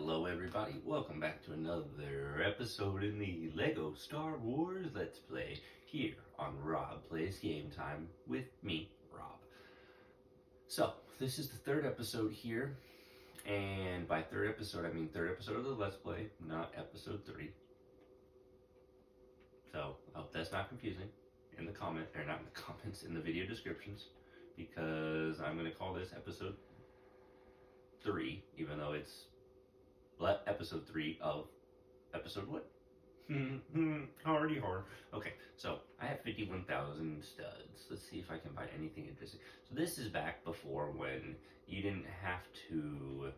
Hello everybody, welcome back to another episode in the LEGO Star Wars Let's Play here on Rob Plays Game Time with me, Rob. So, this is the third episode here, and by third episode I mean third episode of the Let's Play, not episode 3. So, I hope that's not confusing in the comment, or not in the comments, in the video descriptions, because I'm going to call this episode 3, even though it's episode 3 of episode what? Already hard. Okay, so I have 51,000 studs. Let's see if I can buy anything interesting. So this is back before when you didn't have to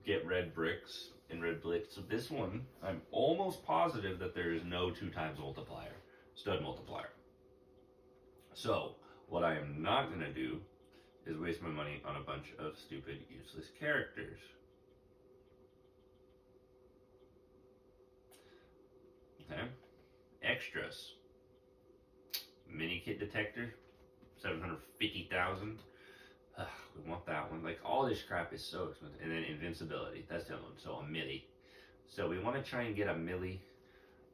get red bricks and red blicks. So this one, I'm almost positive that there is no 2 times multiplier, stud multiplier. So what I am not going to do is waste my money on a bunch of stupid, useless characters. Okay. Extras. Mini kit detector, 750,000. We want that one. Like, all this crap is so expensive. And then invincibility, that's the other one. So a milli. So we want to try and get a milli.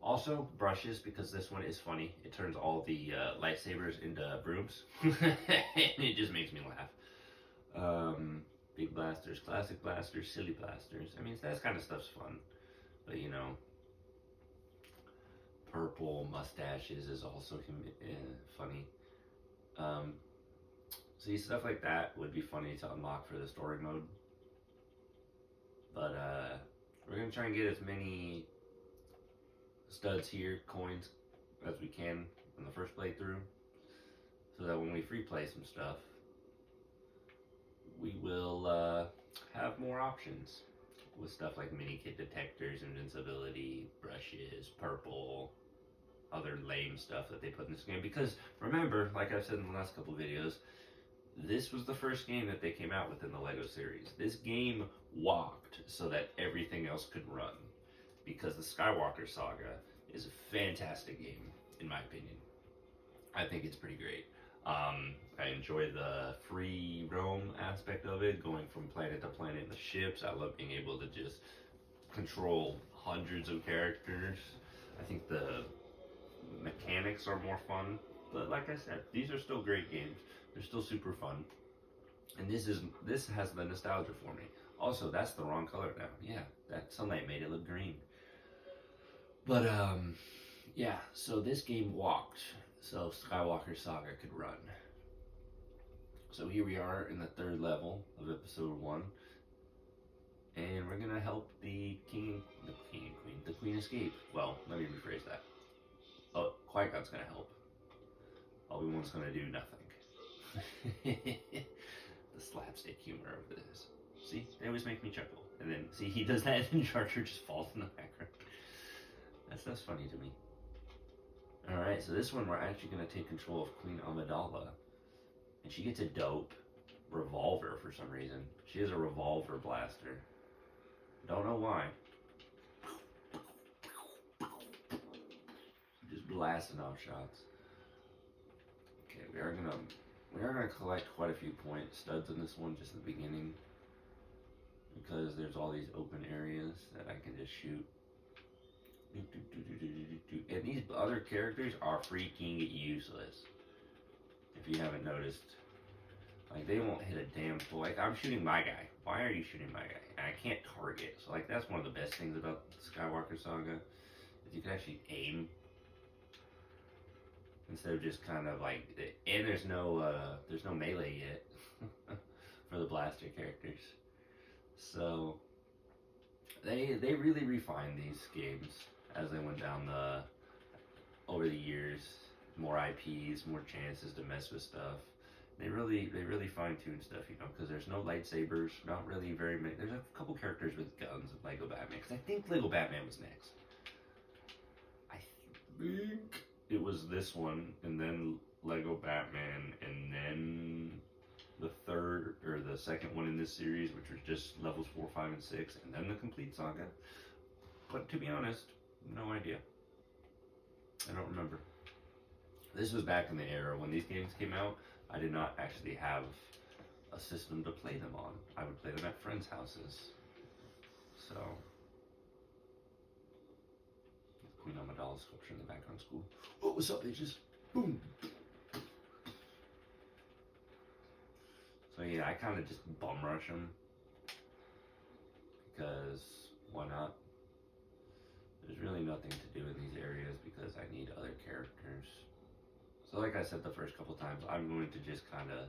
Also brushes, because this one is funny. It turns all the lightsabers into brooms. And it just makes me laugh. Big blasters, classic blasters, silly blasters. I mean, that kind of stuff's fun. But you know, purple mustaches is also funny. See, stuff like that would be funny to unlock for the story mode. But we're gonna try and get as many studs here, coins, as we can in the first playthrough, so that when we free play some stuff, we will have more options with stuff like mini kit detectors, invincibility, brushes, purple, other lame stuff that they put in this game. Because remember, like I've said in the last couple videos, this was the first game that they came out with in the LEGO series. This game walked so that everything else could run, because the Skywalker Saga is a fantastic game, in my opinion. I think it's pretty great. I enjoy the free roam aspect of it, going from planet to planet in the ships. I love being able to just control hundreds of characters. I think the mechanics are more fun, but like I said, these are still great games. They're still super fun, and this has the nostalgia for me. Also, that's the wrong color now. Yeah, that sunlight made it look green. But yeah, so this game walked so Skywalker Saga could run. So here we are in the 3rd level of episode 1, and we're gonna help the Queen escape. Well, let me rephrase that. Oh, Qui-Gon's gonna help. Obi-Wan's gonna do nothing. The slapstick humor of this. See, they always make me chuckle. And then, see, he does that and Jar Jar just falls in the background. That's funny to me. Alright, so this one we're actually going to take control of Queen Amidala. And she gets a dope revolver for some reason. She has a revolver blaster. Don't know why. Just blasting off shots. Okay, we are gonna collect quite a few studs in this one just at the beginning, because there's all these open areas that I can just shoot. And these other characters are freaking useless. If you haven't noticed, like, they won't hit a damn fool. Like, I'm shooting my guy. Why are you shooting my guy? And I can't target. So, like, that's one of the best things about the Skywalker Saga, is you can actually aim instead of just kind of like. And there's no melee yet for the blaster characters. So they really refined these games as they went down over the years. More IPs, more chances to mess with stuff. They really fine-tuned stuff, you know, because there's no lightsabers, not really very many. There's a couple characters with guns in Lego Batman, because I think Lego Batman was next. I think it was this one, and then Lego Batman, and then the third or the second one in this series, which was just levels 4, 5, and 6, and then the complete saga. But to be honest, no idea. I don't remember. This was back in the era when these games came out. I did not actually have a system to play them on. I would play them at friends' houses. So, Queen Amidala sculpture in the background school. Oh, what's up, bitches? Boom. So yeah, I kind of just bum rush them because why not? There's really nothing to do in these areas because I need other characters. So like I said the first couple times, I'm going to just kind of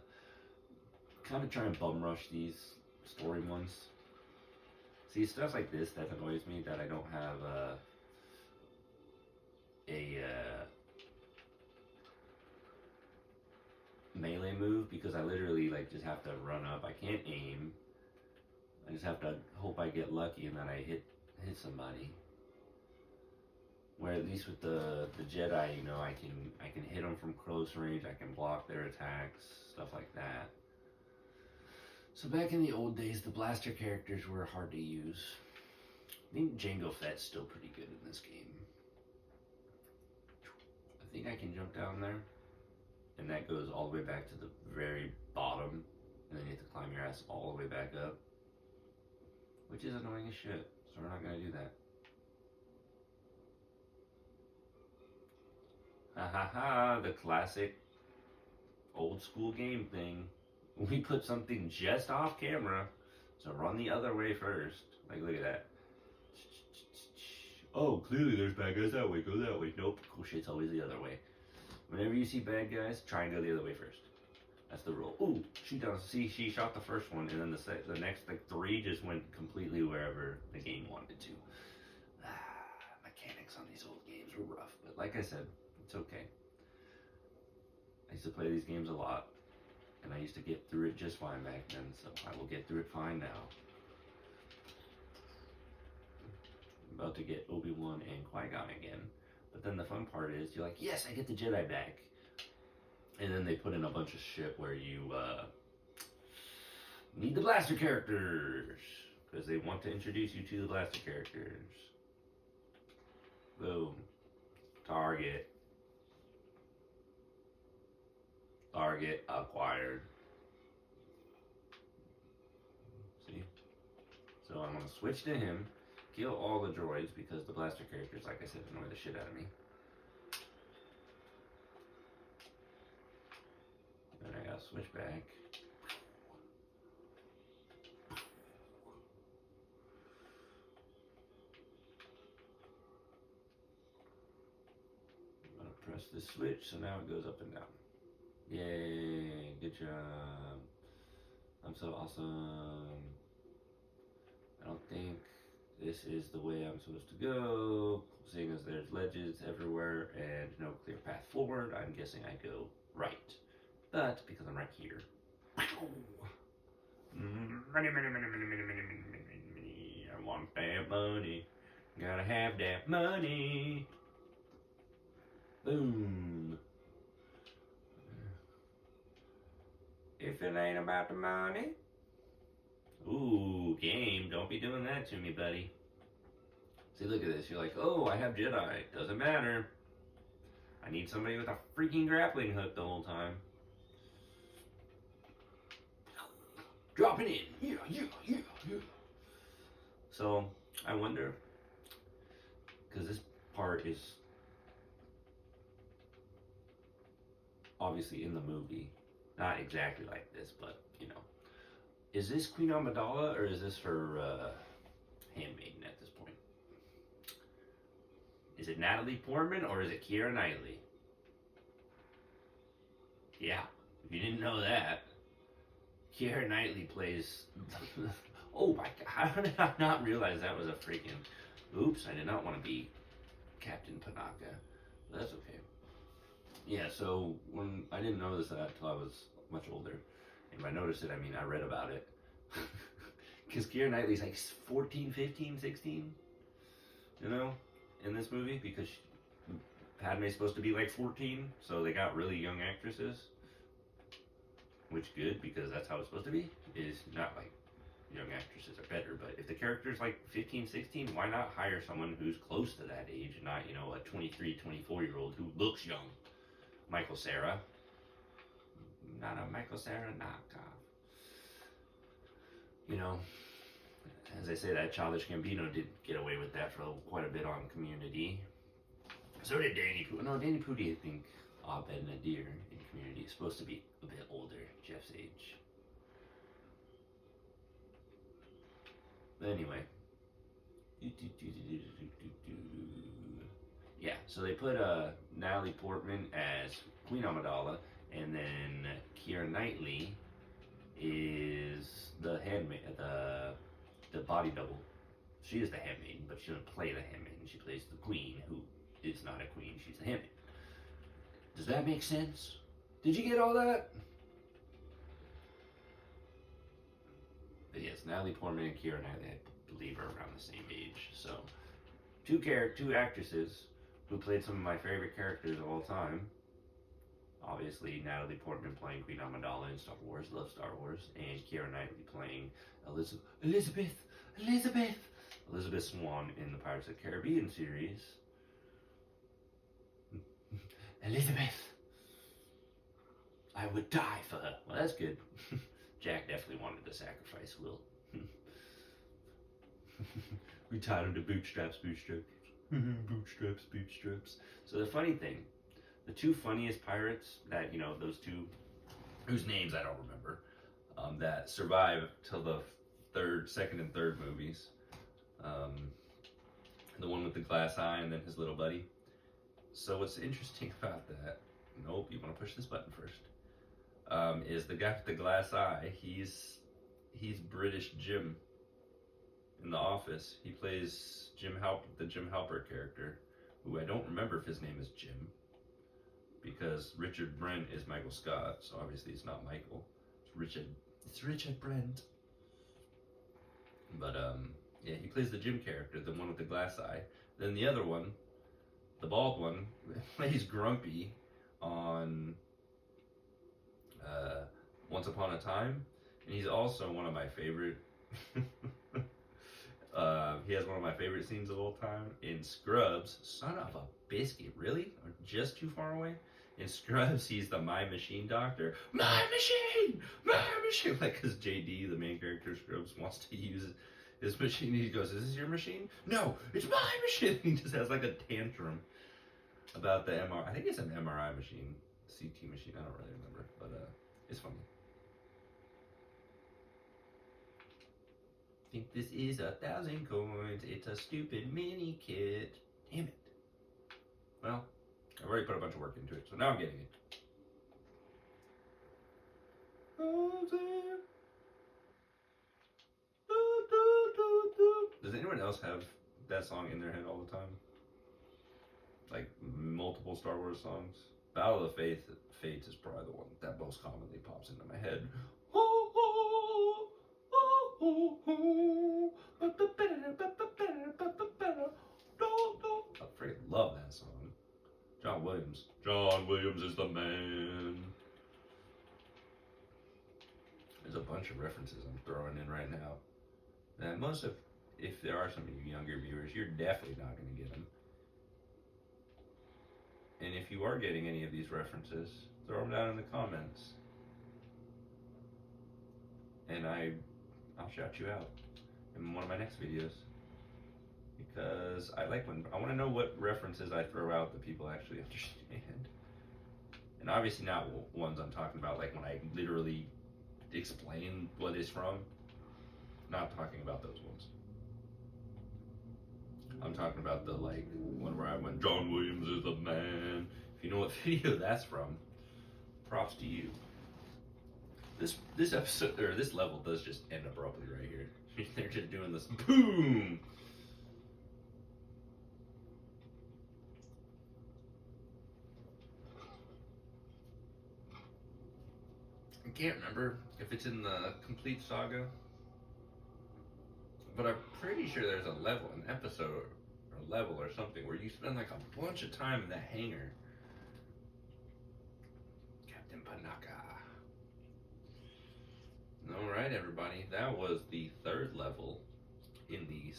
try and bum rush these story ones. See, stuff like this that annoys me, that I don't have a melee move, because I literally like just have to run up. I can't aim. I just have to hope I get lucky and then I hit somebody. Where at least with the Jedi, you know, I can hit them from close range. I can block their attacks, stuff like that. So back in the old days, the blaster characters were hard to use. I think Jango Fett's still pretty good in this game. I think I can jump down there, and that goes all the way back to the very bottom, and then you have to climb your ass all the way back up, which is annoying as shit, so we're not gonna do that. Ha ha ha, the classic old school game thing. We put something just off camera, so run the other way first. Like, look at that. Oh, clearly there's bad guys that way, go that way. Nope, cool shit's always the other way. Whenever you see bad guys, try and go the other way first. That's the rule. Ooh, shoot down. See, she shot the first one, and then the next like 3 just went completely wherever the game wanted to. Mechanics on these old games were rough, but like I said, it's okay. I used to play these games a lot, and I used to get through it just fine back then, so I will get through it fine now. I'm about to get Obi-Wan and Qui-Gon again, but then the fun part is, you're like, yes, I get the Jedi back. And then they put in a bunch of shit where you need the blaster characters, because they want to introduce you to the blaster characters. Boom. Target acquired. See? So I'm going to switch to him, kill all the droids, because the blaster characters, like I said, annoy the shit out of me. Then I gotta switch back. I'm gonna press the switch, so now it goes up and down. Yay, good job. I'm so awesome. I don't think this is the way I'm supposed to go, seeing as there's ledges everywhere and no clear path forward. I'm guessing I go right. But because I'm right here, money, I want that money. Gotta have that money. Boom. If it ain't about the money. Ooh, game, don't be doing that to me, buddy. See, look at this. You're like, oh, I have Jedi. Doesn't matter. I need somebody with a freaking grappling hook the whole time. Drop it in. Yeah. So, I wonder, because this part is obviously in the movie. Not exactly like this, but, you know. Is this Queen Amidala, or is this her handmaiden at this point? Is it Natalie Portman, or is it Keira Knightley? Yeah, if you didn't know that. Keira Knightley plays... Oh my god, how did I not realize that was a freaking... Oops, I did not want to be Captain Panaka. But that's okay. Yeah, so when I didn't notice that until I was much older. And when I noticed it, I mean, I read about it. Because Keira Knightley's like 14, 15, 16, you know, in this movie. Because Padme's supposed to be like 14, so they got really young actresses. Which good, because that's how it's supposed to be. Is not like young actresses are better, but if the character's like 15, 16, why not hire someone who's close to that age and not, you know, a 23, 24-year-old who looks young? Michael Cera. Not a Michael Cera knockoff. You know, As I say, that Childish Gambino did get away with that for quite a bit on Community. So did Danny Pudi. No, Danny Pudi, I think Abed Nadir in Community is supposed to be a bit older, Jeff's age. But anyway. Yeah, so they put Natalie Portman as Queen Amidala, and then Keira Knightley is the handmaid, the body double. She is the handmaiden, but she doesn't play the handmaiden. She plays the queen, who is not a queen. She's a handmaid. Does that make sense? Did you get all that? But yes, Natalie Portman and Keira Knightley, I believe, are around the same age. So, two actresses who played some of my favorite characters of all time. Obviously, Natalie Portman playing Queen Amidala in Star Wars, love Star Wars, and Keira Knightley playing Elizabeth Swann in the Pirates of the Caribbean series. Elizabeth, I would die for her. Well, that's good. Jack definitely wanted to sacrifice Will. We tied him to bootstraps. Bootstraps. So the funny thing, the two funniest pirates that, those two, whose names I don't remember, that survive till the second and third movies. The one with the glass eye and then his little buddy. So what's interesting about that, nope, you want to push this button first, is the guy with the glass eye, he's British Jim in The Office. He plays the Jim Halpert character, who I don't remember if his name is Jim, because Richard Brent is Michael Scott, so obviously it's not Michael. It's Richard Brent. But yeah, he plays the Jim character, the one with the glass eye. Then the other one, the bald one, plays Grumpy on Once Upon a Time, and he's also one of my favorite. He has one of my favorite scenes of all time in Scrubs. Son of a biscuit, really? Or just too far away? In Scrubs, he's the My Machine doctor. My machine! Like, because JD, the main character of Scrubs, wants to use his machine. He goes, "Is this your machine?" "No, it's my machine!" He just has like a tantrum about the MRI. I think it's an MRI machine, CT machine. I don't really remember, but it's funny. I think this is 1,000 coins. It's a stupid mini kit. Damn it. Well, I've already put a bunch of work into it, so now I'm getting it. Does anyone else have that song in their head all the time? Like multiple Star Wars songs? Battle of the Fates is probably the one that most commonly pops into my head. I freaking love that song. John Williams. John Williams is the man. There's a bunch of references I'm throwing in right now. And if there are some of you younger viewers, you're definitely not going to get them. And if you are getting any of these references, throw them down in the comments. And I'll shout you out in one of my next videos. Because I want to know what references I throw out that people actually understand. And obviously not ones I'm talking about, like when I literally explain what it's from. Not talking about those ones. I'm talking about the one where I went, John Williams is the man. If you know what video that's from, props to you. This episode, or this level, does just end abruptly right here. They're just doing this boom. I can't remember if it's in the complete saga, but I'm pretty sure there's an episode or level or something where you spend like a bunch of time in that hangar. Captain Panaka. Alright everybody, that was the third level in the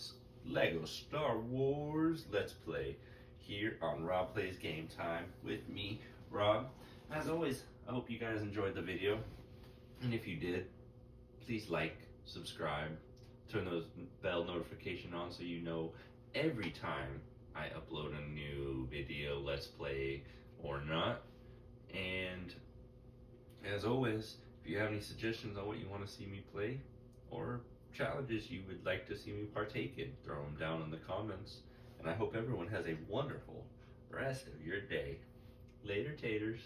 Lego Star Wars Let's Play here on Rob Plays Game Time with me, Rob. As always, I hope you guys enjoyed the video. And if you did, please like, subscribe, turn those bell notification on so you know every time I upload a new video, let's play or not. And as always, if you have any suggestions on what you want to see me play or challenges you would like to see me partake in, throw them down in the comments. And I hope everyone has a wonderful rest of your day. Later, taters.